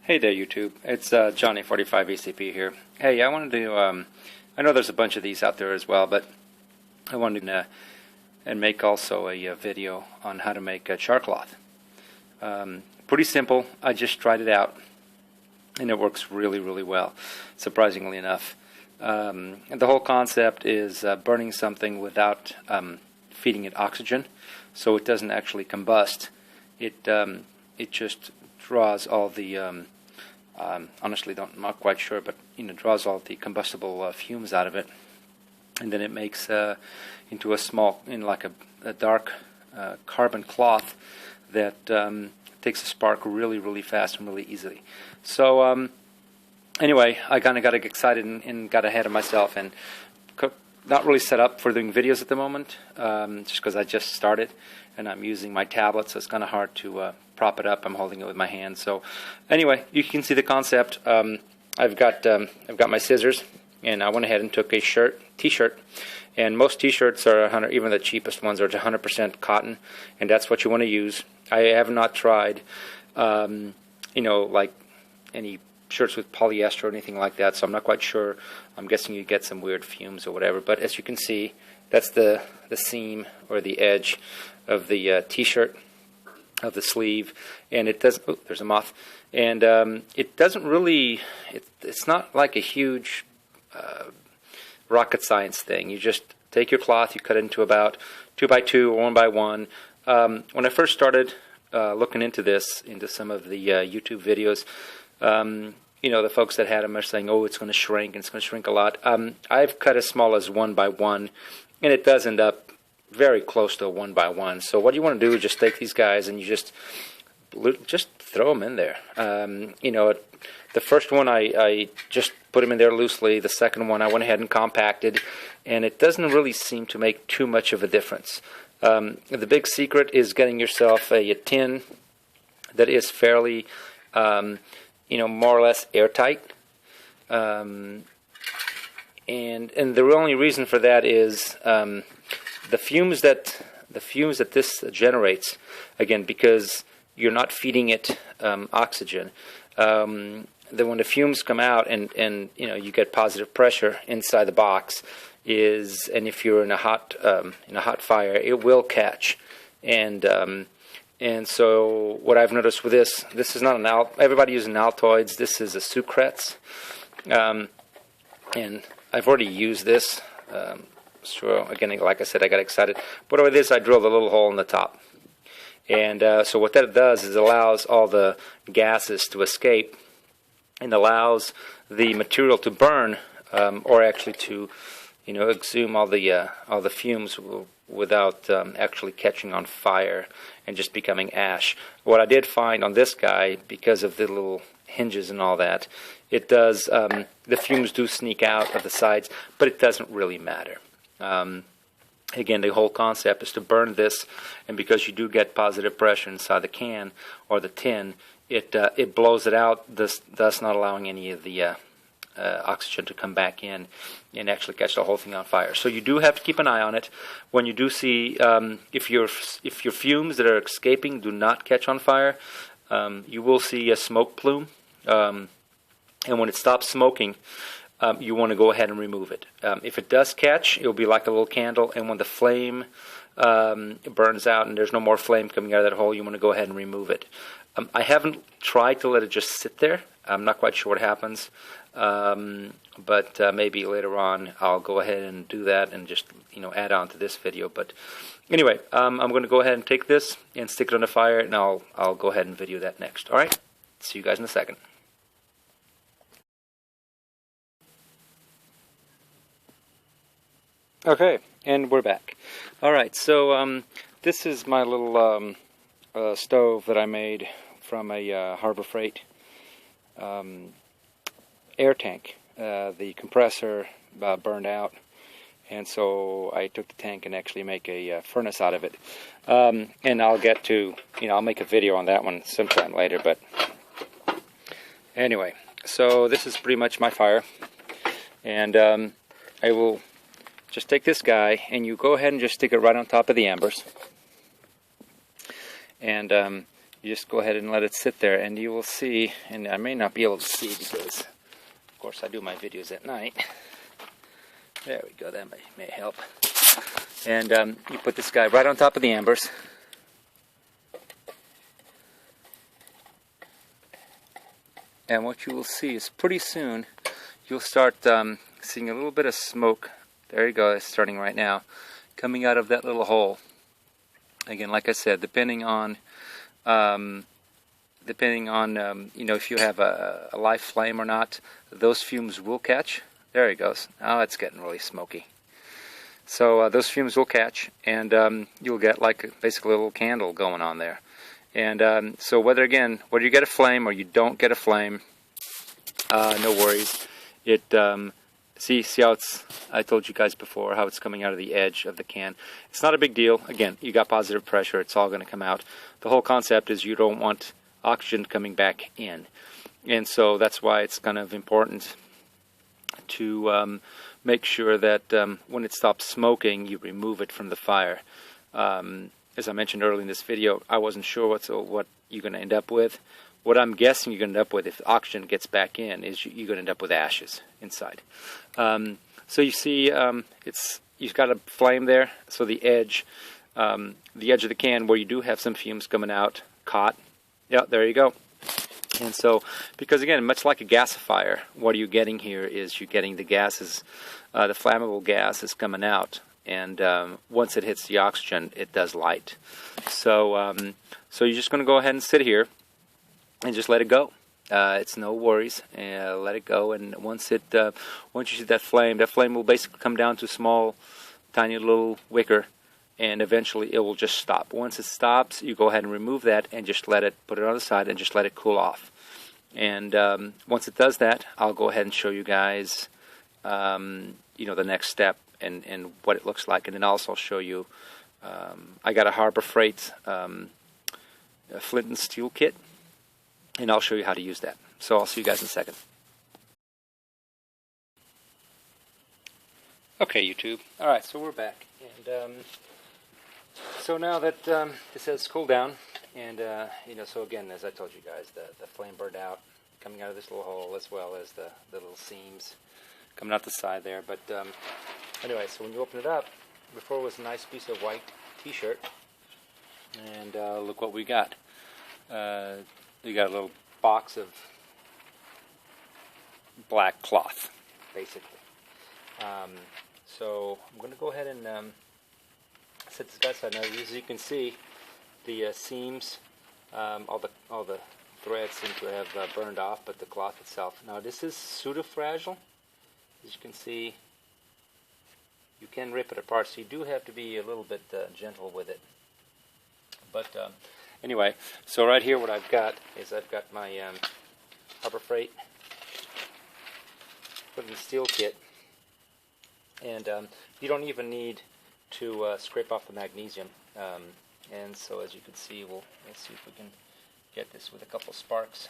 Hey there, YouTube. It's Johnny45acp here. Hey, I wanted to, I know there's a bunch of these out there as well, but I wanted to and make also a video on how to make a CharCloth. Pretty simple. I just tried it out, and it works really, really well, surprisingly enough. And the whole concept is burning something without feeding it oxygen, so it doesn't actually combust. It just draws all the honestly I'm not quite sure, but draws all the combustible fumes out of it, and then it makes into a small, like a dark carbon cloth that takes a spark really, really fast and really easily. So anyway, I kind of got excited and got ahead of myself, and not really set up for doing videos at the moment, just because I just started and I'm using my tablet, so it's kind of hard to prop it up. I'm holding it with my hand. So anyway, you can see the concept. I've got my scissors, and I went ahead and took a t-shirt, and most t-shirts are 100, even the cheapest ones are 100% cotton, and that's what you want to use. I have not tried, like any shirts with polyester or anything like that, so I'm not quite sure. I'm guessing you get some weird fumes or whatever, but as you can see, that's the seam or the edge of the t-shirt, of the sleeve, and it does. Oh, there's a moth, and it doesn't really. It's not like a huge rocket science thing. You just take your cloth, you cut it into about 2 by 2 or 1 by 1. When I first started looking into this, into some of the YouTube videos, the folks that had them are saying, "Oh, it's going to shrink, and it's going to shrink a lot." I've cut as small as 1 by 1, and it does end up very close to a 1 by 1. So what you want to do is just take these guys and you just throw them in there. The first one I just put them in there loosely. The second one I went ahead and compacted, and it doesn't really seem to make too much of a difference. The big secret is getting yourself a tin that is fairly, more or less airtight. And the only reason for that is the fumes that this generates, again, because you're not feeding it oxygen. When the fumes come out and you get positive pressure inside the box, and if you're in a hot fire, it will catch. And so what I've noticed with this is not an everybody using Altoids. This is a Sucrets, and I've already used this. So again, like I said, I got excited. But with this, I drilled a little hole in the top, and so what that does is it allows all the gases to escape, and allows the material to burn, or actually to, exhume all the fumes without actually catching on fire and just becoming ash. What I did find on this guy, because of the little hinges and all that, it does, the fumes do sneak out of the sides, but it doesn't really matter. Again, the whole concept is to burn this, and because you do get positive pressure inside the can or the tin, it blows it out, thus not allowing any of the oxygen to come back in and actually catch the whole thing on fire. So you do have to keep an eye on it. When you do see if your fumes that are escaping do not catch on fire, you will see a smoke plume, and when it stops smoking, you want to go ahead and remove it. If it does catch, it will be like a little candle, and when the flame burns out and there's no more flame coming out of that hole, you want to go ahead and remove it. I haven't tried to let it just sit there. I'm not quite sure what happens, but maybe later on I'll go ahead and do that and just add on to this video. But anyway, I'm going to go ahead and take this and stick it on the fire, and I'll go ahead and video that next. All right, see you guys in a second. Okay, and we're back. All right, so this is my little stove that I made from a Harbor Freight air tank. The compressor burned out, and so I took the tank and actually make a furnace out of it. And I'll get to, I'll make a video on that one sometime later. But anyway, so this is pretty much my fire, and I will just take this guy, and you go ahead and just stick it right on top of the embers. And you just go ahead and let it sit there, and you will see, and I may not be able to see because, of course, I do my videos at night. There we go, that may help. And you put this guy right on top of the embers. And what you will see is pretty soon you'll start seeing a little bit of smoke. There you go, it's starting right now, coming out of that little hole. Again, like I said, depending on you know, if you have a live flame or not, those fumes will catch. There he goes. Now it's getting really smoky. So those fumes will catch, and you'll get like basically a little candle going on there. And so whether you get a flame or you don't get a flame, no worries. It see how it's, I told you guys before how it's coming out of the edge of the can. It's not a big deal. Again, you got positive pressure, it's all going to come out. The whole concept is you don't want oxygen coming back in, and so that's why it's kind of important to make sure that when it stops smoking, you remove it from the fire. As I mentioned earlier in this video, I wasn't sure what you're going to end up with. What I'm guessing you're going to end up with, if oxygen gets back in, is you're going to end up with ashes inside. So you see, you've got a flame there. So the edge of the can where you do have some fumes coming out, caught. Yeah, there you go. And so, because again, much like a gasifier, what are you getting here is you're getting the gases, the flammable gas is coming out. And once it hits the oxygen, it does light. So, so you're just going to go ahead and sit here and just let it go. It's no worries. Let it go. And once you see that flame will basically come down to a small, tiny little wicker, and eventually it will just stop. Once it stops, you go ahead and remove that and just put it on the side and just let it cool off. And once it does that, I'll go ahead and show you guys, you know, the next step. And what it looks like, and then also show you I got a Harbor Freight flint and steel kit, and I'll show you how to use that. So I'll see you guys in a second. Okay, YouTube. Alright, so we're back, and so now that this has cooled down, and you know, so again, as I told you guys, the flame burned out coming out of this little hole, as well as the little seams coming out the side there. But anyway, so when you open it up, before it was a nice piece of white t-shirt, and look what we got. We got a little box of black cloth, basically. So I'm going to go ahead and set this guy aside. Now, as you can see, the seams, all the threads seem to have burned off, but the cloth itself. Now, this is pseudo-fragile. As you can see, you can rip it apart, so you do have to be a little bit gentle with it. But anyway, so right here what I've got is I've got my Harbor Freight flint and steel kit, and you don't even need to scrape off the magnesium. And so as you can see, let's see if we can get this with a couple sparks.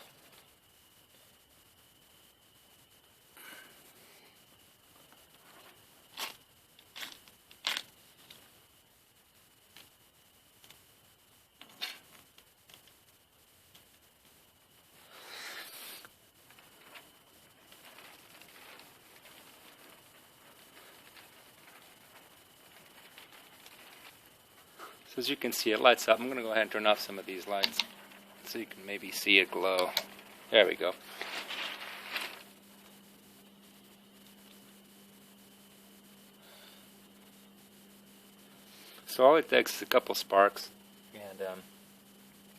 So as you can see, it lights up. I'm going to go ahead and turn off some of these lights so you can maybe see it glow. There we go. So all it takes is a couple sparks, and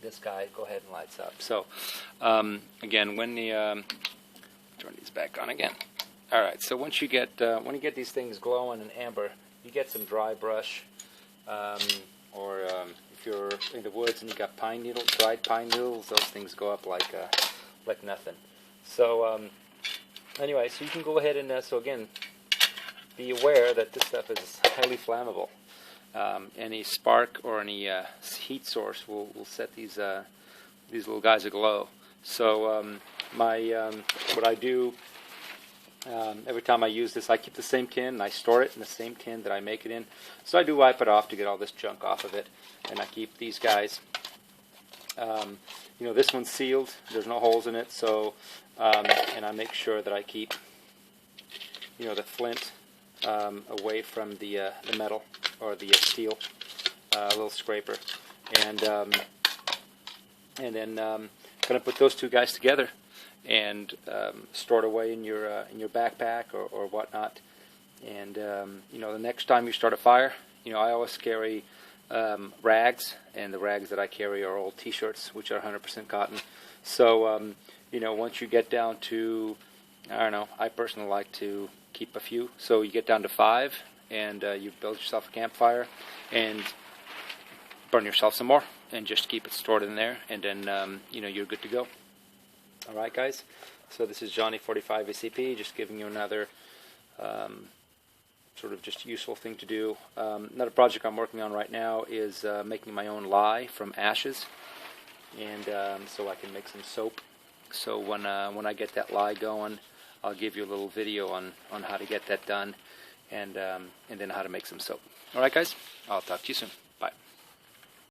this guy go ahead and lights up. So again, when the turn these back on again. All right. So once you get these things glowing and amber, you get some dry brush. Or if you're in the woods and you got pine needles, dried pine needles, those things go up like nothing. So anyway, so you can go ahead and so again, be aware that this stuff is highly flammable. Any spark or any heat source will set these little guys aglow. So what I do every time I use this, I keep the same tin and I store it in the same tin that I make it in. So I do wipe it off to get all this junk off of it, and I keep these guys You know, this one's sealed. There's no holes in it, so and I make sure that I keep, you know, the flint away from the metal or the steel, a little scraper, and then going to put those two guys together and store it away in your backpack or whatnot. And you know, the next time you start a fire, you know, I always carry rags, and the rags that I carry are old T-shirts, which are 100% cotton. So you know, once you get down to, I don't know, I personally like to keep a few. So you get down to 5, and you build yourself a campfire and burn yourself some more, and just keep it stored in there, and then you know, you're good to go. All right, guys. So this is Johnny45acp, just giving you another sort of just useful thing to do. Another project I'm working on right now is making my own lye from ashes, and so I can make some soap. So when I get that lye going, I'll give you a little video on how to get that done, and then how to make some soap. All right, guys. I'll talk to you soon.